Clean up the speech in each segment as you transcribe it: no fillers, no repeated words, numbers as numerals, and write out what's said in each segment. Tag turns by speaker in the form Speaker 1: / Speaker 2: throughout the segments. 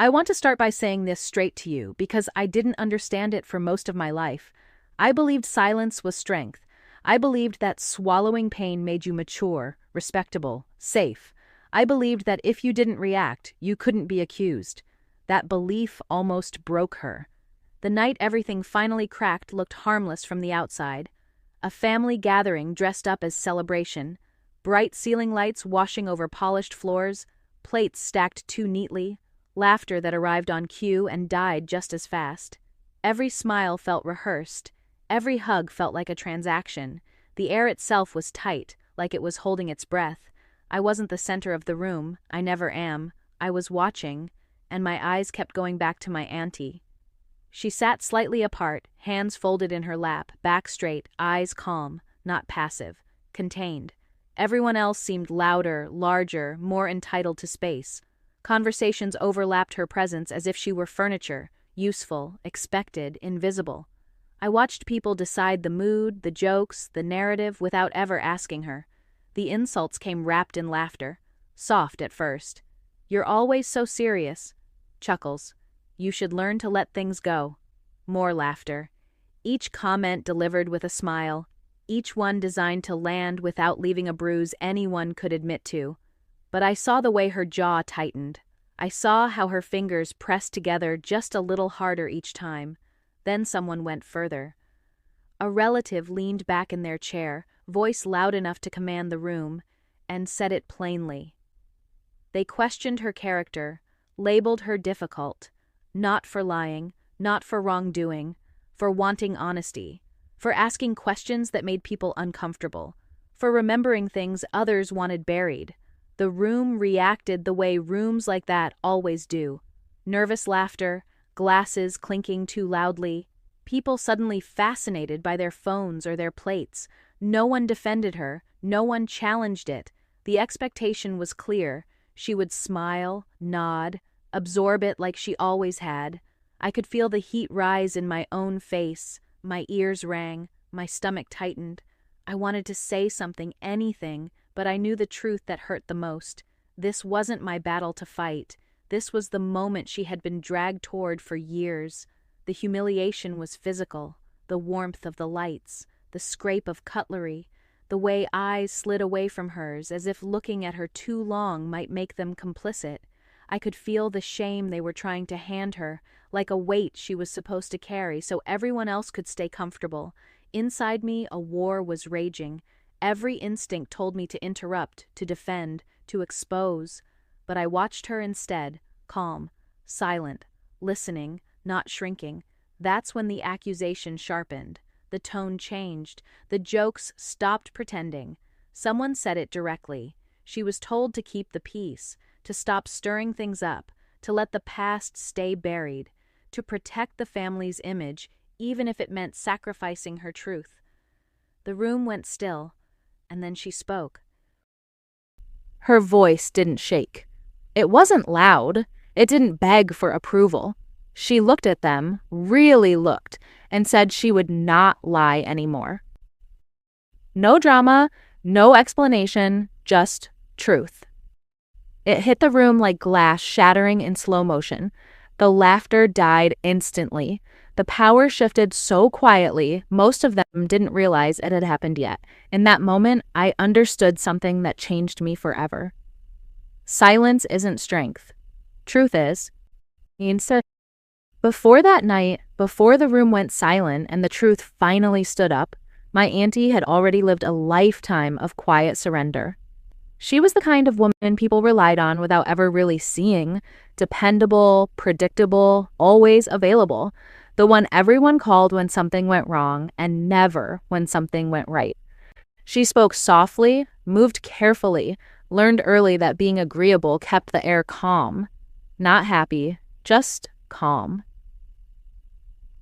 Speaker 1: I want to start by saying this straight to you because I didn't understand it for most of my life. I believed silence was strength. I believed that swallowing pain made you mature, respectable, safe. I believed that if you didn't react, you couldn't be accused. That belief almost broke her. The night everything finally cracked looked harmless from the outside. A family gathering dressed up as celebration. Bright ceiling lights washing over polished floors, plates stacked too neatly, laughter that arrived on cue and died just as fast. Every smile felt rehearsed. Every hug felt like a transaction. The air itself was tight, like it was holding its breath. I wasn't the center of the room. I never am. I was watching, and my eyes kept going back to my auntie. She sat slightly apart, hands folded in her lap, back straight, eyes calm, not passive, contained. Everyone else seemed louder, larger, more entitled to space. Conversations overlapped her presence as if she were furniture, useful, expected, invisible. I watched people decide the mood, the jokes, the narrative without ever asking her. The insults came wrapped in laughter, soft at first. "You're always so serious." Chuckles. "You should learn to let things go." More laughter. Each comment delivered with a smile, each one designed to land without leaving a bruise anyone could admit to. But I saw the way her jaw tightened. I saw how her fingers pressed together just a little harder each time. Then someone went further. A relative leaned back in their chair, voice loud enough to command the room, and said it plainly. They questioned her character, labeled her difficult, not for lying, not for wrongdoing, for wanting honesty, for asking questions that made people uncomfortable, for remembering things others wanted buried. The room reacted the way rooms like that always do. Nervous laughter, glasses clinking too loudly, people suddenly fascinated by their phones or their plates. No one defended her, no one challenged it. The expectation was clear. She would smile, nod, absorb it like she always had. I could feel the heat rise in my own face. My ears rang, my stomach tightened. I wanted to say something, anything, but I knew the truth that hurt the most. This wasn't my battle to fight. This was the moment she had been dragged toward for years. The humiliation was physical, the warmth of the lights, the scrape of cutlery, the way eyes slid away from hers as if looking at her too long might make them complicit. I could feel the shame they were trying to hand her, like a weight she was supposed to carry so everyone else could stay comfortable. Inside me, a war was raging. Every instinct told me to interrupt, to defend, to expose. But I watched her instead, calm, silent, listening, not shrinking. That's when the accusation sharpened. The tone changed. The jokes stopped pretending. Someone said it directly. She was told to keep the peace, to stop stirring things up, to let the past stay buried, to protect the family's image, even if it meant sacrificing her truth. The room went still, and then she spoke. Her voice didn't shake. It wasn't loud. It didn't beg for approval. She looked at them, really looked, and said she would not lie anymore. No drama, no explanation, just truth. It hit the room like glass shattering in slow motion. The laughter died instantly. The power shifted so quietly, most of them didn't realize it had happened yet. In that moment, I understood something that changed me forever. Silence isn't strength. Truth is. Before that night, before the room went silent and the truth finally stood up, my auntie had already lived a lifetime of quiet surrender. She was the kind of woman people relied on without ever really seeing. Dependable, predictable, always available. The one everyone called when something went wrong and never when something went right. She spoke softly, moved carefully, learned early that being agreeable kept the air calm. Not happy, just calm.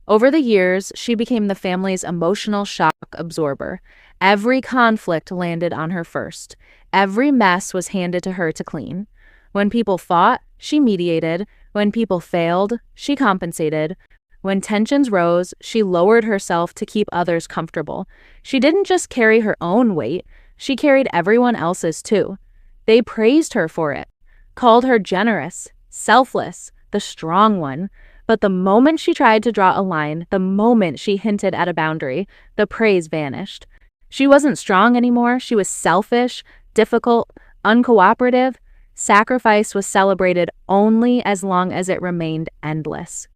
Speaker 1: Over the years, she became the family's emotional shock absorber. Every conflict landed on her first. Every mess was handed to her to clean. When people fought, she mediated. When people failed, she compensated. When tensions rose, she lowered herself to keep others comfortable. She didn't just carry her own weight, she carried everyone else's too. They praised her for it, called her generous, selfless, the strong one. But the moment she tried to draw a line, the moment she hinted at a boundary, the praise vanished. She wasn't strong anymore. She was selfish, difficult, uncooperative. Sacrifice was celebrated only as long as it remained endless.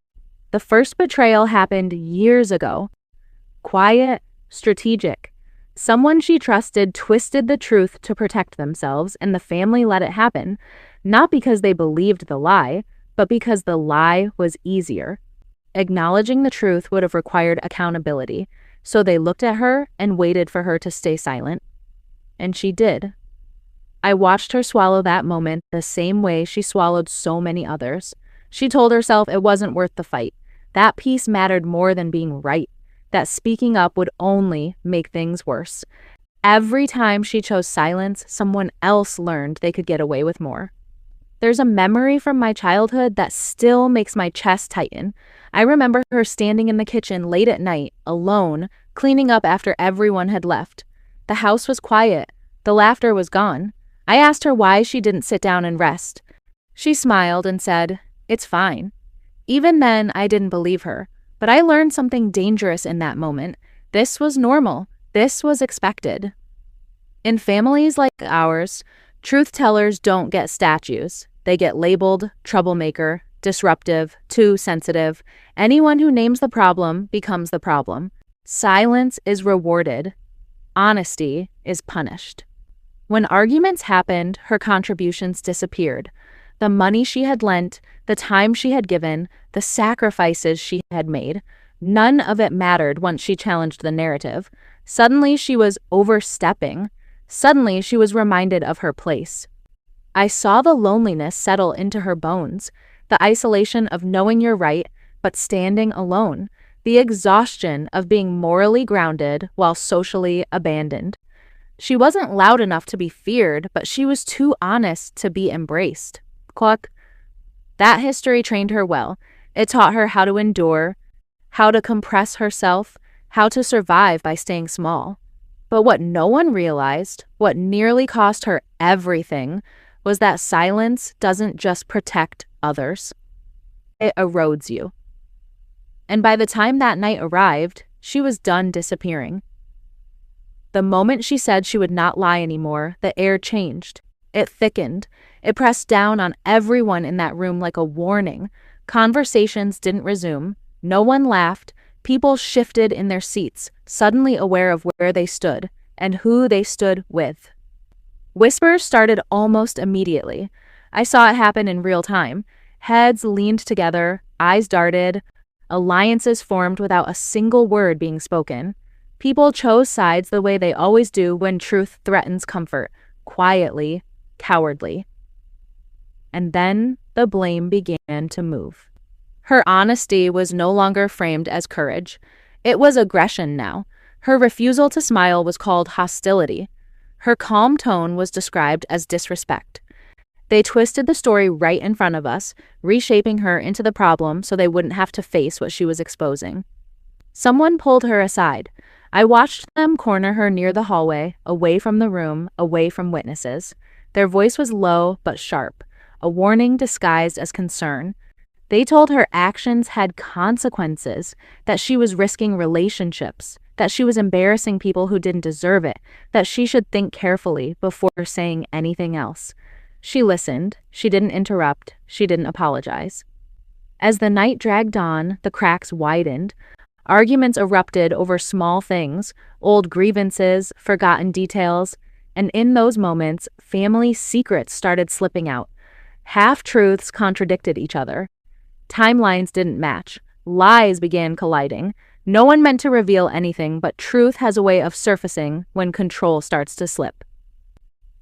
Speaker 1: The first betrayal happened years ago. Quiet, strategic. Someone she trusted twisted the truth to protect themselves, and the family let it happen, not because they believed the lie, but because the lie was easier. Acknowledging the truth would have required accountability, so they looked at her and waited for her to stay silent. And she did. I watched her swallow that moment the same way she swallowed so many others. She told herself it wasn't worth the fight. That peace mattered more than being right. That speaking up would only make things worse. Every time she chose silence, someone else learned they could get away with more. There's a memory from my childhood that still makes my chest tighten. I remember her standing in the kitchen late at night, alone, cleaning up after everyone had left. The house was quiet. The laughter was gone. I asked her why she didn't sit down and rest. She smiled and said, "It's fine." Even then, I didn't believe her. But I learned something dangerous in that moment. This was normal. This was expected. In families like ours, truth tellers don't get statues. They get labeled troublemaker, disruptive, too sensitive. Anyone who names the problem becomes the problem. Silence is rewarded. Honesty is punished. When arguments happened, her contributions disappeared. The money she had lent, the time she had given, the sacrifices she had made, none of it mattered once she challenged the narrative. Suddenly she was overstepping. Suddenly she was reminded of her place. I saw the loneliness settle into her bones, the isolation of knowing you're right, but standing alone, the exhaustion of being morally grounded while socially abandoned. She wasn't loud enough to be feared, but she was too honest to be embraced. Cluck. That history trained her well. It taught her how to endure, how to compress herself, how to survive by staying small. But what no one realized, what nearly cost her everything, was that silence doesn't just protect others. It erodes you. And by the time that night arrived, she was done disappearing. The moment she said she would not lie anymore, the air changed. It thickened. It pressed down on everyone in that room like a warning. Conversations didn't resume. No one laughed. People shifted in their seats, suddenly aware of where they stood and who they stood with. Whispers started almost immediately. I saw it happen in real time. Heads leaned together, eyes darted, alliances formed without a single word being spoken. People chose sides the way they always do when truth threatens comfort, quietly, cowardly. And then the blame began to move. Her honesty was no longer framed as courage. It was aggression now. Her refusal to smile was called hostility. Her calm tone was described as disrespect. They twisted the story right in front of us, reshaping her into the problem so they wouldn't have to face what she was exposing. Someone pulled her aside. I watched them corner her near the hallway, away from the room, away from witnesses. Their voice was low but sharp, a warning disguised as concern. They told her actions had consequences, that she was risking relationships, that she was embarrassing people who didn't deserve it, that she should think carefully before saying anything else. She listened. She didn't interrupt. She didn't apologize. As the night dragged on, the cracks widened. Arguments erupted over small things, old grievances, forgotten details, and in those moments, family secrets started slipping out. Half-truths contradicted each other. Timelines didn't match. Lies began colliding. No one meant to reveal anything, but truth has a way of surfacing when control starts to slip.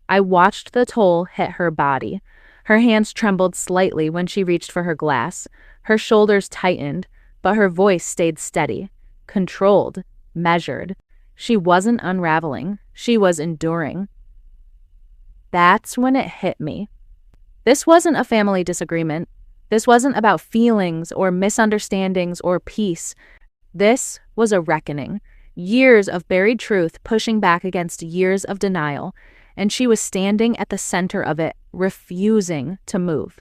Speaker 1: I watched the toll hit her body. Her hands trembled slightly when she reached for her glass. Her shoulders tightened, but her voice stayed steady, controlled, measured. She wasn't unraveling. She was enduring. That's when it hit me. This wasn't a family disagreement. This wasn't about feelings or misunderstandings or peace. This was a reckoning. Years of buried truth pushing back against years of denial, and she was standing at the center of it, refusing to move.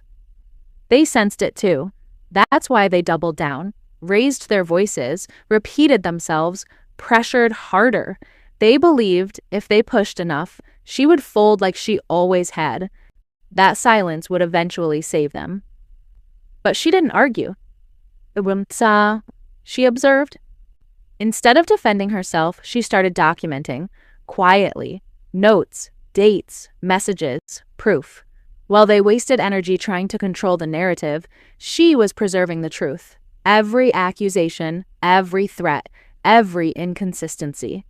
Speaker 1: They sensed it too. That's why they doubled down, raised their voices, repeated themselves, pressured harder. They believed if they pushed enough, she would fold like she always had. That silence would eventually save them. But she didn't argue. She observed. Instead of defending herself, she started documenting, quietly, notes, dates, messages, proof. While they wasted energy trying to control the narrative, she was preserving the truth. Every accusation, every threat, every inconsistency.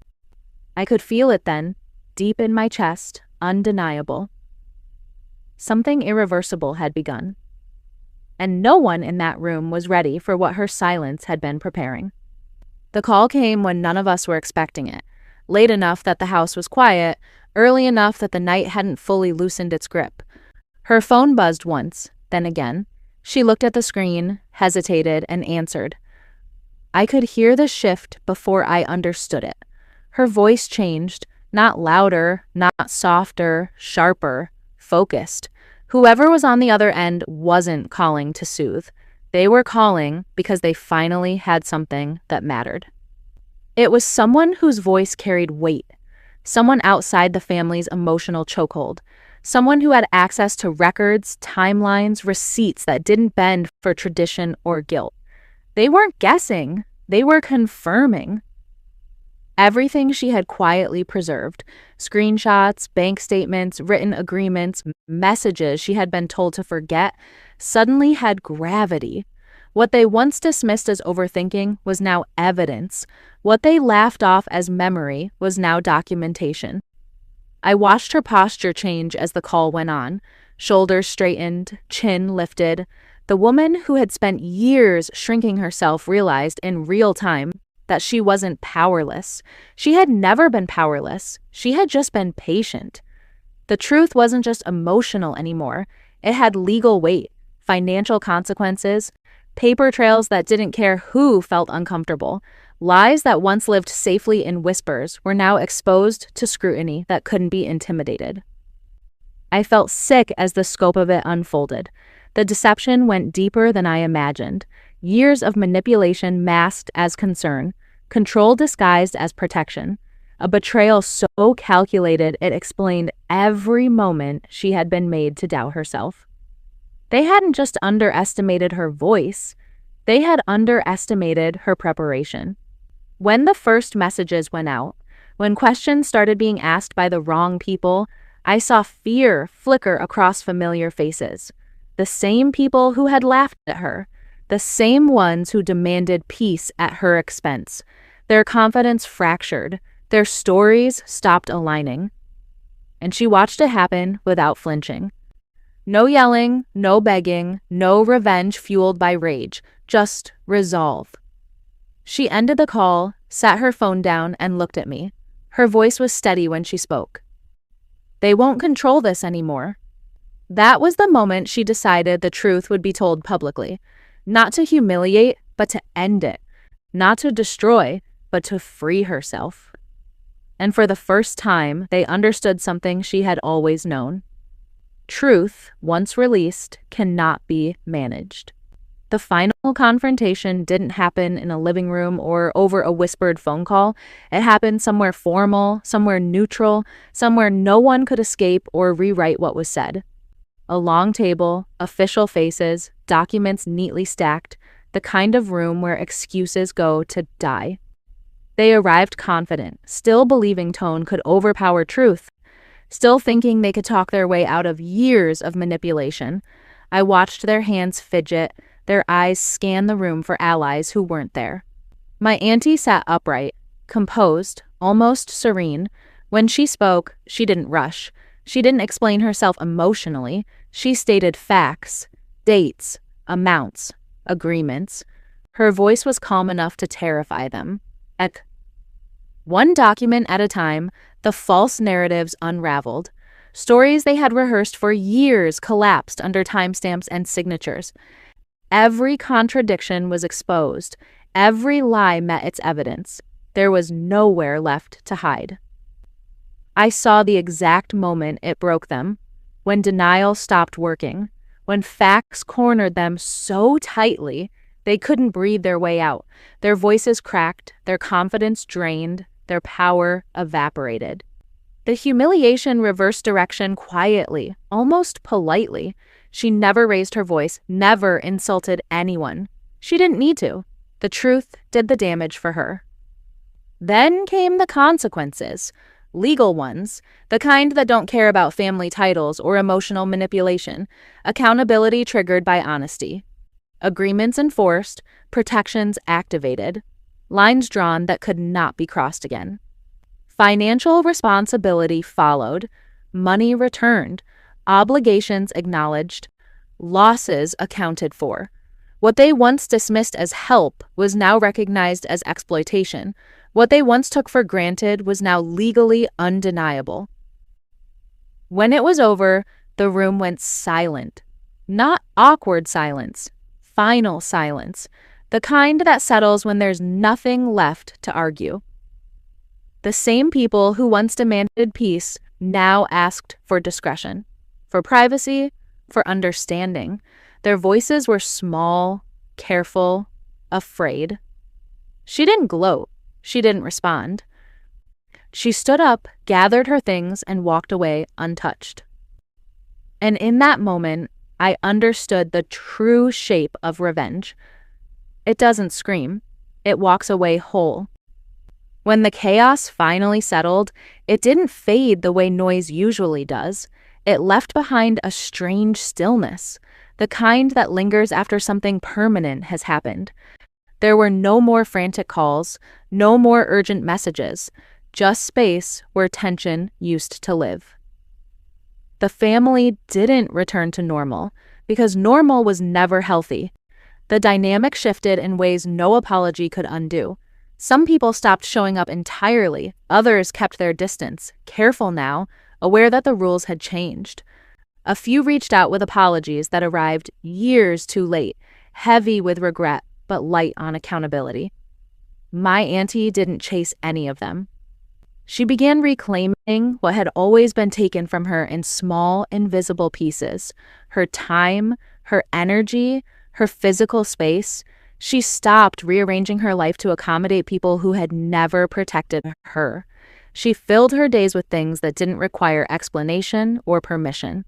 Speaker 1: I could feel it then, deep in my chest, undeniable. Something irreversible had begun. And no one in that room was ready for what her silence had been preparing. The call came when none of us were expecting it, late enough that the house was quiet, early enough that the night hadn't fully loosened its grip. Her phone buzzed once, then again. She looked at the screen, hesitated, and answered. I could hear the shift before I understood it. Her voice changed, not louder, not softer, sharper, focused. Whoever was on the other end wasn't calling to soothe. They were calling because they finally had something that mattered. It was someone whose voice carried weight, someone outside the family's emotional chokehold, someone who had access to records, timelines, receipts that didn't bend for tradition or guilt. They weren't guessing, they were confirming. Everything she had quietly preserved, screenshots, bank statements, written agreements, messages she had been told to forget, suddenly had gravity. What they once dismissed as overthinking was now evidence. What they laughed off as memory was now documentation. I watched her posture change as the call went on. Shoulders straightened, chin lifted. The woman who had spent years shrinking herself realized in real time that she wasn't powerless. She had never been powerless. She had just been patient. The truth wasn't just emotional anymore. It had legal weight, financial consequences, paper trails that didn't care who felt uncomfortable. Lies that once lived safely in whispers were now exposed to scrutiny that couldn't be intimidated. I felt sick as the scope of it unfolded. The deception went deeper than I imagined. Years of manipulation masked as concern, control disguised as protection, a betrayal so calculated it explained every moment she had been made to doubt herself. They hadn't just underestimated her voice, they had underestimated her preparation. When the first messages went out, when questions started being asked by the wrong people, I saw fear flicker across familiar faces. The same people who had laughed at her, the same ones who demanded peace at her expense. Their confidence fractured, their stories stopped aligning. And she watched it happen without flinching. No yelling, no begging, no revenge fueled by rage, just resolve. She ended the call, sat her phone down, and looked at me. Her voice was steady when she spoke. They won't control this anymore. That was the moment she decided the truth would be told publicly. Not to humiliate, but to end it. Not to destroy, but to free herself. And for the first time, they understood something she had always known. Truth, once released, cannot be managed. The final confrontation didn't happen in a living room or over a whispered phone call. It happened somewhere formal, somewhere neutral, somewhere no one could escape or rewrite what was said. A long table, official faces, documents neatly stacked, the kind of room where excuses go to die. They arrived confident, still believing tone could overpower truth, still thinking they could talk their way out of years of manipulation. I watched their hands fidget, their eyes scan the room for allies who weren't there. My auntie sat upright, composed, almost serene. When she spoke, she didn't rush. She didn't explain herself emotionally. She stated facts, dates, amounts, agreements. Her voice was calm enough to terrify them. One document at a time, the false narratives unraveled. Stories they had rehearsed for years collapsed under timestamps and signatures. Every contradiction was exposed. Every lie met its evidence. There was nowhere left to hide. I saw the exact moment it broke them, when denial stopped working, when facts cornered them so tightly they couldn't breathe their way out. Their voices cracked, their confidence drained, their power evaporated. The humiliation reversed direction quietly, almost politely. She never raised her voice, never insulted anyone. She didn't need to. The truth did the damage for her. Then came the consequences. Legal ones, the kind that don't care about family titles or emotional manipulation. Accountability triggered by honesty. Agreements enforced, protections activated. Lines drawn that could not be crossed again. Financial responsibility followed. Money returned. Obligations acknowledged. Losses accounted for. What they once dismissed as help was now recognized as exploitation. What they once took for granted was now legally undeniable. When it was over, the room went silent. Not awkward silence, final silence, the kind that settles when there's nothing left to argue. The same people who once demanded peace now asked for discretion, for privacy, for understanding. Their voices were small, careful, afraid. She didn't gloat. She didn't respond. She stood up, gathered her things, and walked away untouched. And in that moment, I understood the true shape of revenge. It doesn't scream. It walks away whole. When the chaos finally settled, it didn't fade the way noise usually does. It left behind a strange stillness, the kind that lingers after something permanent has happened. There were no more frantic calls, no more urgent messages, just space where tension used to live. The family didn't return to normal because normal was never healthy. The dynamic shifted in ways no apology could undo. Some people stopped showing up entirely, others kept their distance, careful now, aware that the rules had changed. A few reached out with apologies that arrived years too late, heavy with regret, but light on accountability. My auntie didn't chase any of them. She began reclaiming what had always been taken from her in small, invisible pieces. Her time, her energy, her physical space. She stopped rearranging her life to accommodate people who had never protected her. She filled her days with things that didn't require explanation or permission.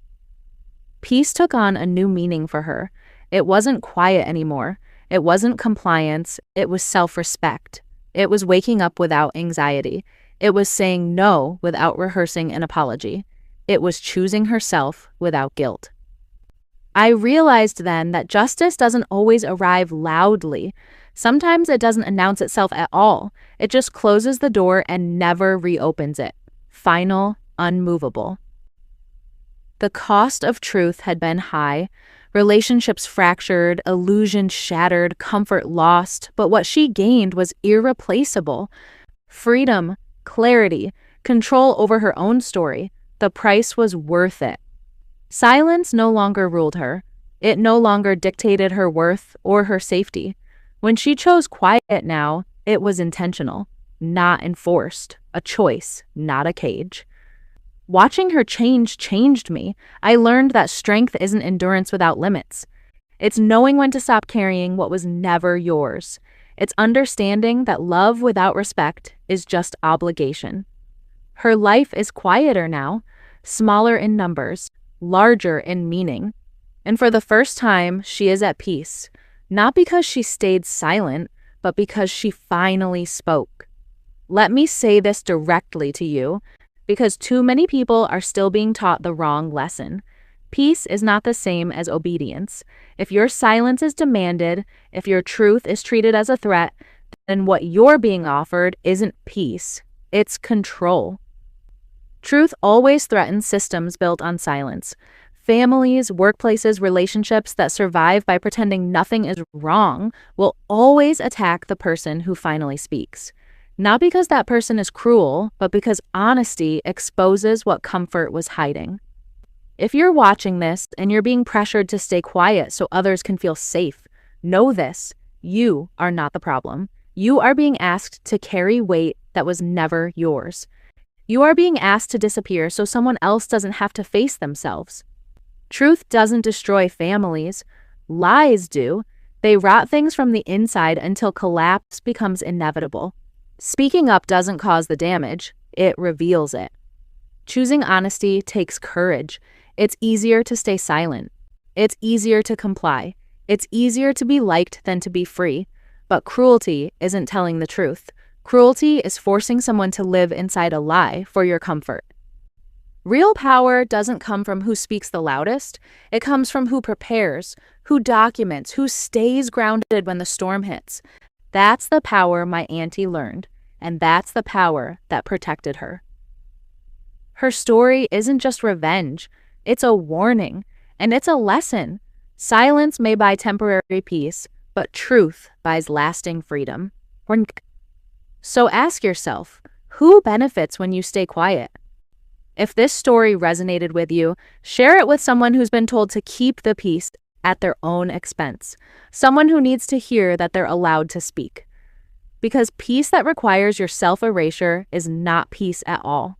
Speaker 1: Peace took on a new meaning for her. It wasn't quiet anymore. It wasn't compliance. It was self-respect. It was waking up without anxiety. It was saying no without rehearsing an apology. It was choosing herself without guilt. I realized then that justice doesn't always arrive loudly. Sometimes it doesn't announce itself at all. It just closes the door and never reopens it. Final, unmovable. The cost of truth had been high. Relationships fractured, illusions shattered, comfort lost, but what she gained was irreplaceable. Freedom, clarity, control over her own story. The price was worth it. Silence no longer ruled her. It no longer dictated her worth or her safety. When she chose quiet now, it was intentional, not enforced, a choice, not a cage. Watching her change changed me. I learned that strength isn't endurance without limits. It's knowing when to stop carrying what was never yours. It's understanding that love without respect is just obligation. Her life is quieter now, smaller in numbers, larger in meaning. And for the first time, she is at peace, not because she stayed silent, but because she finally spoke. Let me say this directly to you, because too many people are still being taught the wrong lesson. Peace is not the same as obedience. If your silence is demanded, if your truth is treated as a threat, then what you're being offered isn't peace, it's control. Truth always threatens systems built on silence. Families, workplaces, relationships that survive by pretending nothing is wrong will always attack the person who finally speaks. Not because that person is cruel, but because honesty exposes what comfort was hiding. If you're watching this and you're being pressured to stay quiet so others can feel safe, know this: you are not the problem. You are being asked to carry weight that was never yours. You are being asked to disappear so someone else doesn't have to face themselves. Truth doesn't destroy families. Lies do. They rot things from the inside until collapse becomes inevitable. Speaking up doesn't cause the damage, it reveals it. Choosing honesty takes courage. It's easier to stay silent. It's easier to comply. It's easier to be liked than to be free. But cruelty isn't telling the truth. Cruelty is forcing someone to live inside a lie for your comfort. Real power doesn't come from who speaks the loudest. It comes from who prepares, who documents, who stays grounded when the storm hits. That's the power my auntie learned, and that's the power that protected her. Her story isn't just revenge, it's a warning, and it's a lesson. Silence may buy temporary peace, but truth buys lasting freedom. So ask yourself, who benefits when you stay quiet? If this story resonated with you, share it with someone who's been told to keep the peace at their own expense, someone who needs to hear that they're allowed to speak. Because peace that requires your self-erasure is not peace at all.